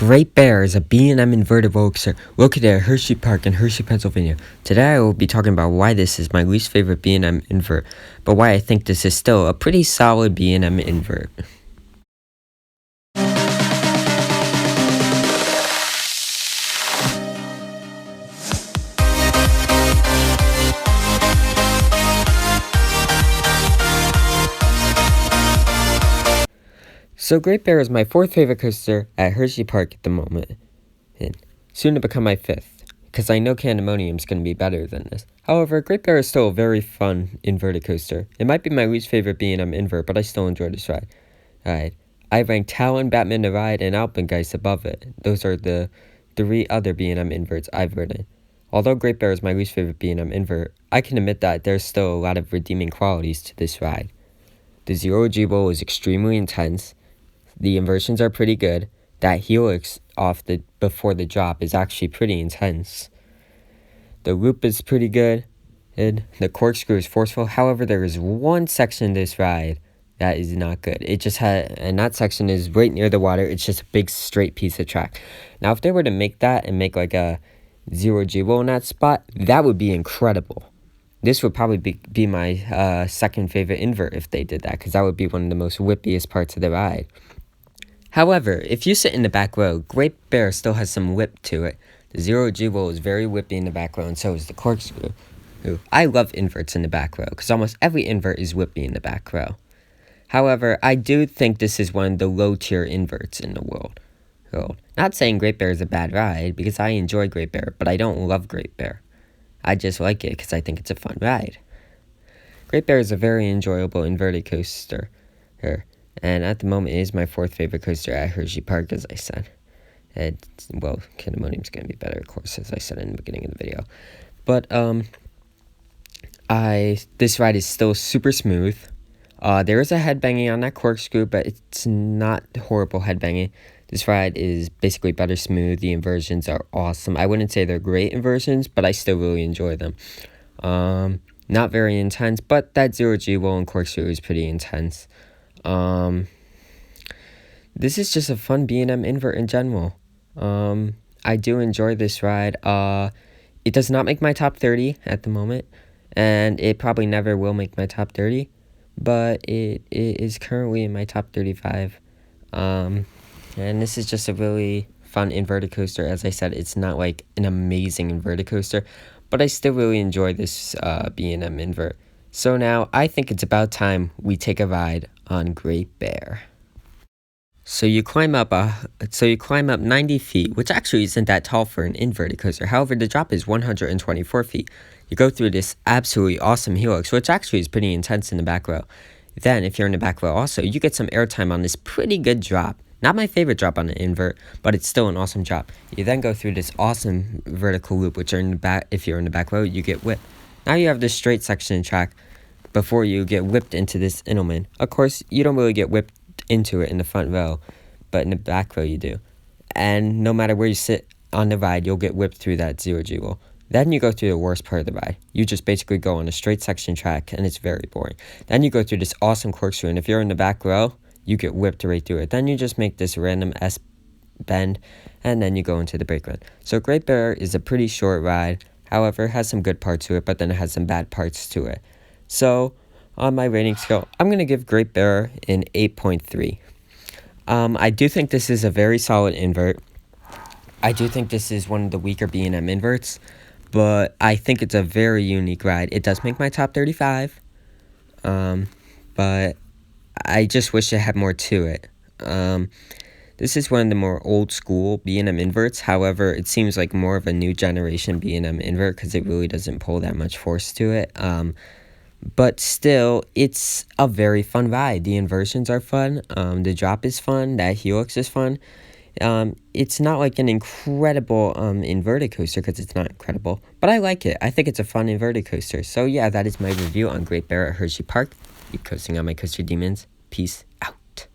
Great Bear is a B&M inverted roller coaster located at Hershey Park in Hershey, Pennsylvania. Today I will be talking about why this is my least favorite B&M invert, but why I think this is still a pretty solid B&M invert. So Great Bear is my fourth favorite coaster at Hershey Park at the moment, and soon to become my fifth, because I know Candemonium is going to be better than this. However, Great Bear is still a very fun inverted coaster. It might be my least favorite B&M invert, but I still enjoy this ride. I rank Talon, Batman the Ride, and Alpengeist above it. Those are the three other B&M inverts I've ridden. Although Great Bear is my least favorite B&M invert, I can admit that there's still a lot of redeeming qualities to this ride. The zero-G roll is extremely intense. The inversions are pretty good. That helix before the drop is actually pretty intense. The loop is pretty good, and the corkscrew is forceful. However, there is one section in this ride that is not good. And that section is right near the water. It's just a big straight piece of track. Now, if they were to make that and make like a zero-G roll in that spot, that would be incredible. This would probably be my second favorite invert if they did that, because that would be one of the most whippiest parts of the ride. However, if you sit in the back row, Great Bear still has some whip to it. The zero-G roll is very whippy in the back row, and so is the corkscrew. I love inverts in the back row, because almost every invert is whippy in the back row. However, I do think this is one of the low-tier inverts in the world. Not saying Great Bear is a bad ride, because I enjoy Great Bear, but I don't love Great Bear. I just like it because I think it's a fun ride. Great Bear is a very enjoyable inverted coaster. And at the moment, it is my fourth favorite coaster at Hershey Park, as I said. Candemonium's going to be better, of course, as I said in the beginning of the video. But, this ride is still super smooth. There is a headbanging on that corkscrew, but it's not horrible headbanging. This ride is basically better smooth. The inversions are awesome. I wouldn't say they're great inversions, but I still really enjoy them. Not very intense, but that zero-G roll and corkscrew is pretty intense. This is just a fun B&M invert in general. I do enjoy this ride. It does not make my top 30 at the moment, and it probably never will make my top 30, but it is currently in my top 35. And this is just a really fun inverted coaster. As I said, it's not like an amazing inverted coaster, but I still really enjoy this B&M invert. So now I think it's about time we take a ride on Great Bear. So you climb up 90 feet, which actually isn't that tall for an inverted coaster. However, the drop is 124 feet. You go through this absolutely awesome helix, which actually is pretty intense in the back row. Then, if you're in the back row also, you get some airtime on this pretty good drop. Not my favorite drop on an invert, but it's still an awesome drop. You then go through this awesome vertical loop, which are in the back. If you're in the back row, you get whipped. Now you have this straight section track before you get whipped into this Immelmann. Of course, you don't really get whipped into it in the front row, but in the back row you do. And no matter where you sit on the ride, you'll get whipped through that zero-G roll. Then you go through the worst part of the ride. You just basically go on a straight section track, and it's very boring. Then you go through this awesome corkscrew, and if you're in the back row, you get whipped right through it. Then you just make this random S bend, and then you go into the brake run. So Great Bear is a pretty short ride. However, it has some good parts to it, but then it has some bad parts to it. So, on my rating scale, I'm going to give Great Bear an 8.3. I do think this is a very solid invert. I do think this is one of the weaker B&M inverts, but I think it's a very unique ride. It does make my top 35, but I just wish it had more to it. This is one of the more old school B&M inverts. However, it seems like more of a new generation B&M invert because it really doesn't pull that much force to it. But still, it's a very fun ride. The inversions are fun. The drop is fun. That helix is fun. It's not like an incredible inverted coaster because it's not incredible. But I like it. I think it's a fun inverted coaster. So yeah, that is my review on Great Bear at Hershey Park. Keep coasting on my coaster demons. Peace out.